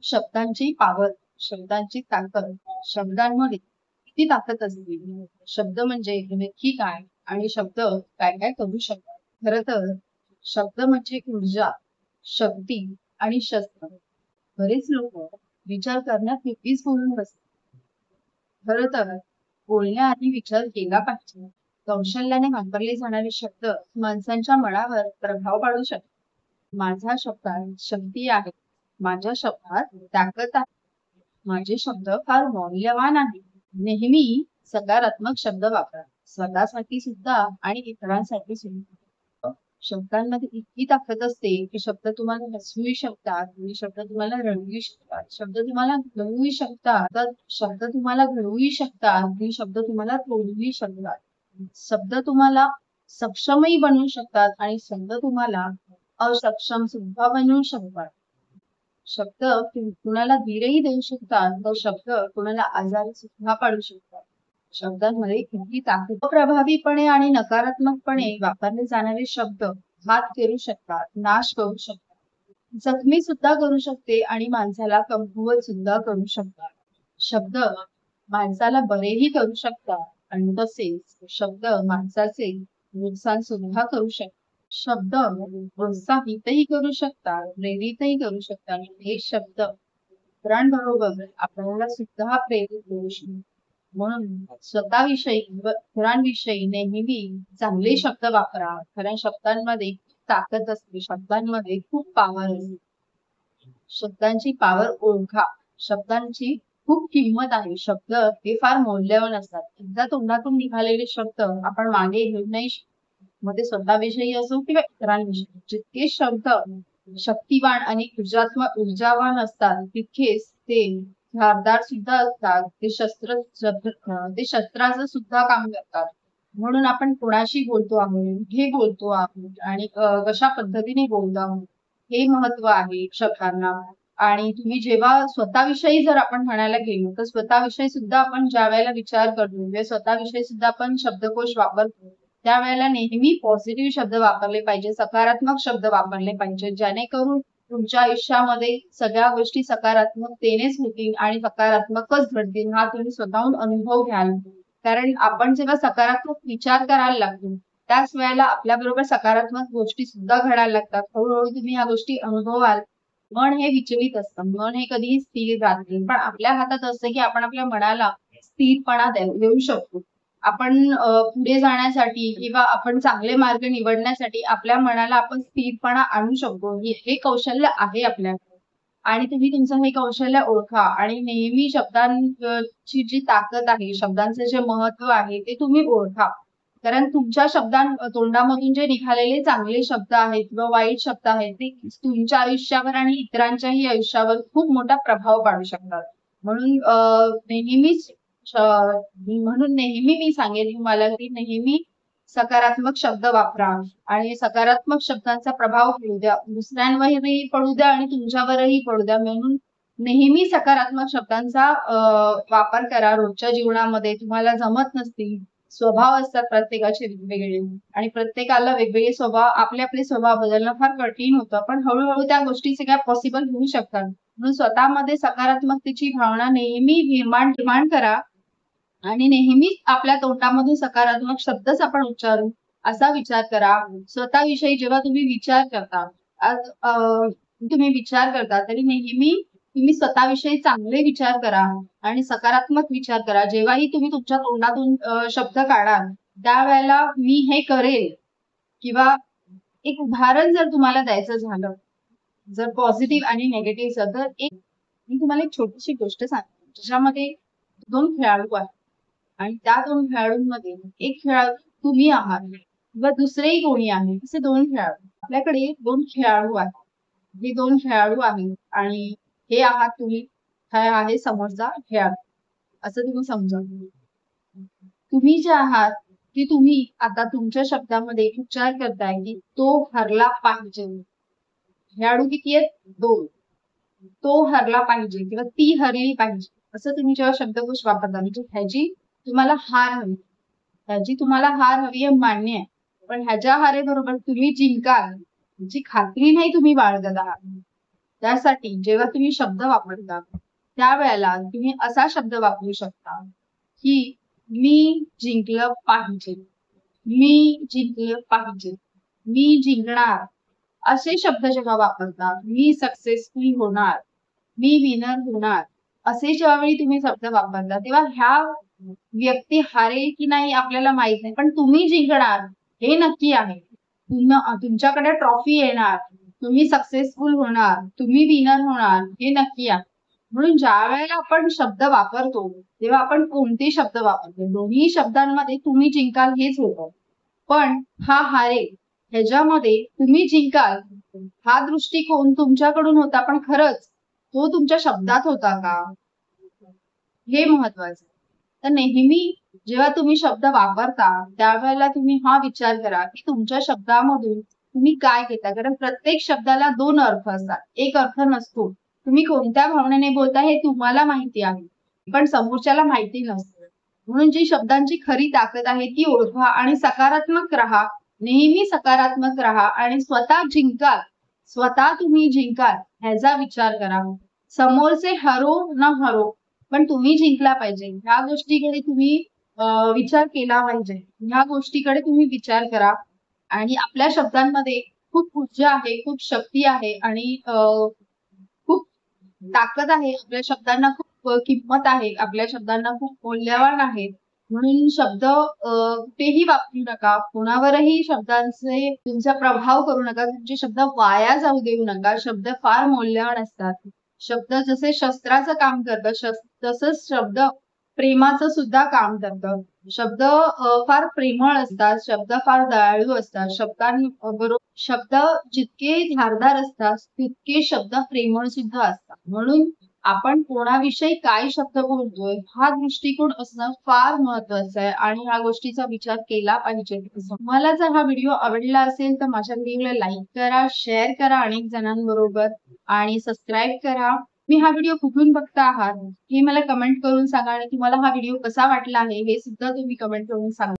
शब्दांची पावर, शब्दांची ताकद, शब्दांमध्ये किती ताकद असते. शब्द म्हणजे नक्की काय आणि शब्द काय काय करू शकतात. खरं तर शब्द म्हणजे ऊर्जा, शक्ती आणि शस्त्र. बरेच लोक विचार करण्यात पूर्वीच बोलून बसतात. खरं तर बोलण्याआधी विचार केला पाहिजे. कौशल्याने वापरले जाणारे शब्द माणसांच्या मनावर प्रभाव पाडू शकतात. माझ्या शब्दात शक्ती आहे. माझ्या शब्दात ताकद आहे. माझे शब्द फार मौल्यवान आहेत. नेहमी सकारात्मक शब्द वापरा. स्वतःसाठी सुद्धा आणि इतरांसाठी सुद्धा. शब्दांमध्ये इतकी ताकद असते की शब्द तुम्हाला हसवूही शकतात आणि शब्द तुम्हाला रडवूही शकतात. शब्द तुम्हाला घडवूही शकतात. तर शब्द तुम्हाला घडवूही शकतात आणि शब्द तुम्हाला तोडूही शकतात. शब्द तुम्हाला सक्षमही बनवू शकतात आणि शब्द तुम्हाला असक्षम सुद्धा बनवू शकतात. शब्द कुणाला धीरही देऊ शकतात तर शब्द कुणाला आजारी सुद्धा पाडू शकतात. शब्दांमध्ये किती ताकद. प्रभावीपणे आणि नकारात्मकपणे वापरले जाणारे शब्द घात करू शकतात, नाश करू शकतात, जखमी सुद्धा करू शकते आणि माणसाला कमकुवत सुद्धा करू शकतात. शब्द माणसाला बरेही करू शकतात आणि तसेच शब्द माणसाचे नुकसान सुद्धा करू शकतात. शब्द प्रोत्साहितही करू शकतात, प्रेरितही करू शकतात. हे शब्द इतरांबरोबर आपल्याला सुद्धा प्रेरित करू शकतात. म्हणून स्वतःविषयी व इतरांविषयी नेहमी चांगले शब्द वापरा. खऱ्या शब्दांमध्ये ताकद असते. शब्दांमध्ये खूप पॉवर असते. शब्दांची पॉवर ओळखा. शब्दांची खूप किंमत आहे. शब्द हे फार मौल्यवान असतात. एकदा तोंडातून निघालेले शब्द आपण मागे घेऊ नाही शकत. मग ते स्वतःविषयी असो किंवा इतरांविषयी. जितके शब्द शक्तिवान आणि ऊर्जावान असतात तितकेच ते धारदार सुद्धा असतात. ते शस्त्राचं सुद्धा काम करतात. म्हणून आपण कोणाशी बोलतो आहोत, हे बोलतो आहोत आणि कशा पद्धतीने बोलतो आहोत हे महत्व आहे शब्दांना. आणि तुम्ही जेव्हा स्वतःविषयी जर आपण म्हणायला गेलो तर स्वतःविषयी सुद्धा आपण ज्या वेळेला विचार करतो म्हणजे स्वतःविषयी सुद्धा आपण शब्दकोश वापरतो त्यावेळेला नेहमी पॉझिटिव्ह शब्द वापरले पाहिजे, सकारात्मक शब्द वापरले पाहिजे, जेणेकरून तुमच्या आयुष्यामध्ये सगळ्या गोष्टी सकारात्मकतेनेच होतील आणि सकारात्मकच घडतील. हा तुम्ही स्वतःहून अनुभव घ्याल. कारण आपण जेव्हा सकारात्मक विचार करायला लागतो त्याच वेळेला आपल्या बरोबर सकारात्मक गोष्टी सुद्धा घडायला लागतात. हळूहळू तुम्ही या गोष्टी अनुभवाल. मन हे विचलित असतं. मन हे कधीही स्थिर राहत नाही. पण आपल्या हातात असतं की आपण आपल्या मनाला स्थिरपणा देऊ शकतो. आपण पुढे जाण्यासाठी किंवा आपण चांगले मार्ग निवडण्यासाठी आपल्या मनाला आपण स्थिरपणा आणू शकतो. हे कौशल्य आहे आपल्याकडे आणि तुम्ही तुमचं हे कौशल्य ओळखा आणि नेहमी शब्दांची जी ताकद आहे, शब्दांचे जे महत्व आहे ते तुम्ही ओळखा. कारण तुमच्या तोंडामधून जे निघालेले चांगले शब्द आहेत किंवा वाईट शब्द आहेत ते तुमच्या आयुष्यावर आणि इतरांच्याही आयुष्यावर खूप मोठा प्रभाव पाडू शकतात. म्हणून नेहमी मी सांगेन तुम्हाला की नेहमी सकारात्मक शब्द वापरा आणि सकारात्मक शब्दांचा प्रभाव पडू द्या. दुसऱ्यांवरही पडू द्या आणि तुमच्यावरही पडू द्या. म्हणून नेहमी सकारात्मक शब्दांचा वापर करा रोजच्या जीवनामध्ये. तुम्हाला जमत नसतील, स्वभाव असतात प्रत्येकाचे वेगवेगळे आणि प्रत्येकाला वेगवेगळे स्वभाव आपले स्वभाव बदलणं फार कठीण होतं. पण हळूहळू त्या गोष्टी सगळ्या पॉसिबल होऊ शकतात. म्हणून स्वतःमध्ये सकारात्मकतेची भावना नेहमी निर्माण करा आणि नेहमीच आपल्या तोंडामधून सकारात्मक शब्दच आपण उच्चारू असा विचार करा. स्वतःविषयी जेव्हा तुम्ही विचार करता आज तुम्ही विचार करता तरी नेहमी तुम्ही स्वतःविषयी चांगले विचार करा आणि सकारात्मक विचार करा. जेव्हाही तुम्ही तुमच्या तोंडातून शब्द काढाल त्यावेळेला मी हे करेल किंवा एक उदाहरण जर तुम्हाला द्यायचं झालं जर पॉझिटिव्ह आणि निगेटिव्ह तर मी तुम्हाला एक छोटीशी गोष्ट सांगते ज्याच्यामध्ये 2 खेळाडू आहेत आणि त्या 2 खेळाडूंमध्ये एक खेळाडू तुम्ही आहात किंवा दुसरेही कोणी आहे. असे 2 खेळाडू. आपल्याकडे 2 खेळाडू आहेत. हे 2 खेळाडू आहेत आणि हे आहात तुम्ही, हा आहे समोरचा खेळाडू असं तुम्ही समजा. तुम्ही जे आहात की तुम्ही आता तुमच्या शब्दामध्ये विचार करताय की तो हरला पाहिजे. खेळाडू किती आहेत? 2. तो हरला पाहिजे किंवा ती हरली पाहिजे असं तुम्ही जेव्हा शब्दकोश वापरता म्हणजे ह्याची तुम्हाला हार हवी, ह्याची तुम्हाला हार हवी आहे मान्य आहे. पण ह्याच्या हारेबरोबर तुम्ही जिंकाल जी खात्री नाही तुम्ही बाळगत आहात त्यासाठी जेव्हा तुम्ही शब्द वापरता त्यावेळेला तुम्ही असा शब्द वापरू शकता की मी जिंकलं पाहिजे, मी जिंकलं पाहिजे, मी जिंकणार, असे शब्द जेव्हा वापरता, मी सक्सेसफुल होणार, मी विनर होणार, असे ज्यावेळी तुम्ही शब्द वापरता तेव्हा ह्या व्यक्ती हारेल की नाही आपल्याला माहित नाही, पण तुम्ही जिंकणार हे नक्की आहे. तुमच्याकडे ट्रॉफी येणार, तुम्ही सक्सेसफुल होणार, तुम्ही विनर होणार हे नक्की आहे. म्हणून ज्या वेळेला आपण शब्द वापरतो तेव्हा आपण कोणते शब्द वापरतो, दोन्ही शब्दांमध्ये तुम्ही जिंकाल हेच होतं, पण हा हारेल ह्याच्यामध्ये तुम्ही जिंकाल हा दृष्टिकोन तुमच्याकडून होता, पण खरंच तो तुमच्या शब्दात होता का, हे महत्वाचं. तर नेहमी जेव्हा तुम्ही शब्द वापरता त्यावेळेला तुम्ही हा विचार करा की तुमच्या शब्दामधून तुम्ही काय घेता, कारण प्रत्येक शब्दाला दोन अर्थ असतात, एक अर्थ नसतो. तुम्ही कोणत्या भावनेने बोलता हे तुम्हाला माहिती आहे, पण समोरच्याला माहिती नसतं. म्हणून जी शब्दांची खरी ताकद आहे ती ओळखा आणि सकारात्मक राहा, नेहमी सकारात्मक राहा आणि स्वतः जिंकाल, स्वतः तुम्ही जिंकाल ह्याचा विचार करा. समोरचे हरो न हरो, पण तुम्ही जिंकला पाहिजे ह्या गोष्टीकडे तुम्ही विचार केला पाहिजे. ह्या गोष्टीकडे तुम्ही विचार करा आणि आपल्या शब्दांमध्ये खूप ऊर्जा आहे, खूप शक्ती आहे आणि खूप ताकद आहे. आपल्या शब्दांना खूप किंमत आहे, आपल्या शब्दांना खूप मौल्यवान आहेत. म्हणून शब्द कुठेही वापरू नका, कोणावरही शब्दांचे तुमचा प्रभाव करू नका, तुमचे शब्द वाया जाऊ देऊ नका. शब्द फार मौल्यवान असतात. शब्द जसे शस्त्राचं काम करतात तसंच शब्द प्रेमाचं सुद्धा काम करतं. शब्द फार प्रेमळ असतात, शब्द फार दयाळू असतात. शब्दांबरोबर शब्द जितके धारदार असतात तितके शब्द प्रेमळ सुद्धा असतात. म्हणून आपण कोणाविषयी काय शब्द बोलतोय हा दृष्टिकोन असणं फार महत्वाचं आहे आणि ह्या गोष्टीचा विचार केला पाहिजे. तुम्हाला जर हा व्हिडिओ आवडला असेल तर माझ्या व्हिडिओला लाईक करा, शेअर करा अनेक जणांबरोबर आणि सबस्क्राईब करा. मी हा व्हिडिओ कुठून बघता आहात हे मला कमेंट करून सांगा आणि तुम्हाला हा व्हिडिओ कसा वाटला आहे हे सुद्धा तुम्ही कमेंट करून सांगा.